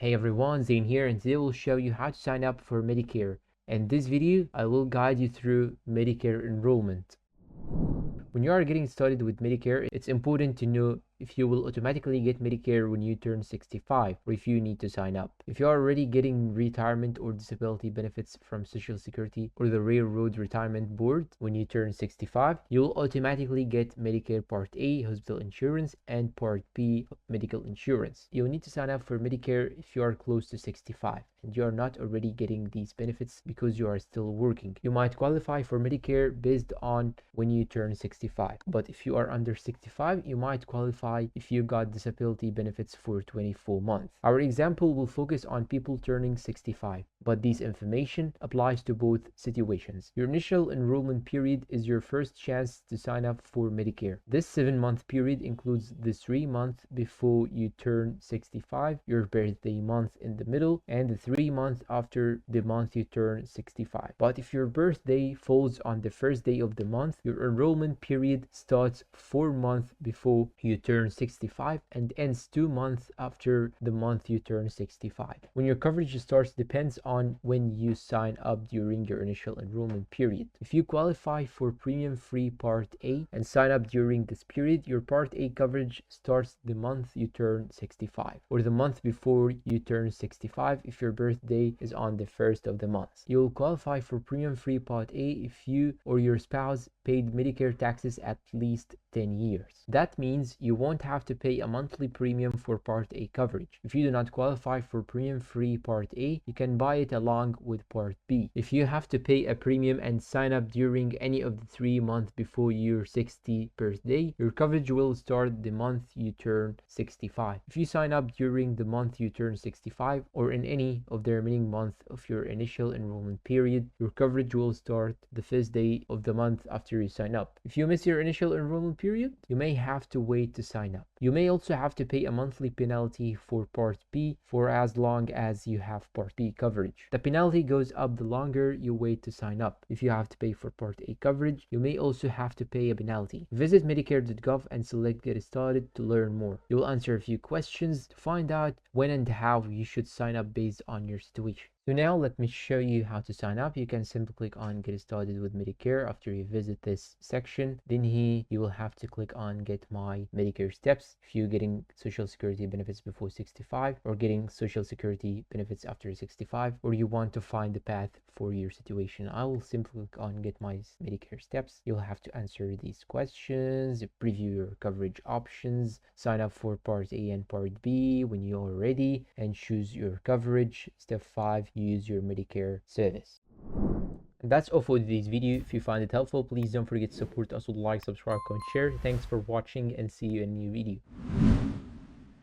Hey everyone, Zane here, and today we'll show you how to sign up for Medicare. In this video, I will guide you through Medicare enrollment. When you are getting started with Medicare, it's important to know if you will automatically get Medicare when you turn 65 or if you need to sign up. If you are already getting retirement or disability benefits from Social Security or the Railroad Retirement Board when you turn 65, you'll automatically get Medicare Part A hospital insurance and Part B medical insurance. You'll need to sign up for Medicare if you are close to 65 and you are not already getting these benefits because you are still working. You might qualify for Medicare based on when you turn 65, but if you are under 65, you might qualify if you got disability benefits for 24 months. Our example will focus on people turning 65, but this information applies to both situations. Your initial enrollment period is your first chance to sign up for Medicare. This 7-month period includes the 3 months before you turn 65, your birthday month in the middle, and the 3 months after the month you turn 65. But if your birthday falls on the first day of the month, your enrollment period starts 4 months before you turn 65 and ends 2 months after the month you turn 65. When your coverage starts depends on when you sign up during your initial enrollment period. If you qualify for premium-free Part A and sign up during this period, your Part A coverage starts the month you turn 65 or the month before you turn 65 if your birthday is on the first of the month. You'll qualify for premium-free Part A if you or your spouse paid Medicare taxes at least 10 years. That means you won't have to pay a monthly premium for Part A coverage. If you do not qualify for premium-free Part A, you can buy it along with Part B. If you have to pay a premium and sign up during any of the 3 months before your 60th birthday, your coverage will start the month you turn 65. If you sign up during the month you turn 65 or in any of the remaining months of your initial enrollment period, your coverage will start the first day of the month after you sign up. If you miss your initial enrollment period, you may have to wait to sign up. You may also have to pay a monthly penalty for Part B for as long as you have Part B coverage. The penalty goes up the longer you wait to sign up. If you have to pay for Part A coverage, you may also have to pay a penalty. Visit Medicare.gov and select Get Started to learn more. You will answer a few questions to find out when and how you should sign up based on your situation. So now let me show you how to sign up. You can simply click on Get Started with Medicare after you visit this section. Then here you will have to click on Get My Medicare Steps if you're getting Social Security benefits before 65 or getting Social Security benefits after 65, or you want to find the path for your situation. I will simply click on Get My Medicare Steps. You'll have to answer these questions, preview your coverage options, sign up for Part A and Part B when you're ready, and choose your coverage. Step 5, use your Medicare service. And that's all for today's video. If you find it helpful, please don't forget to support us with like, subscribe, comment, share. Thanks for watching and see you in a new video.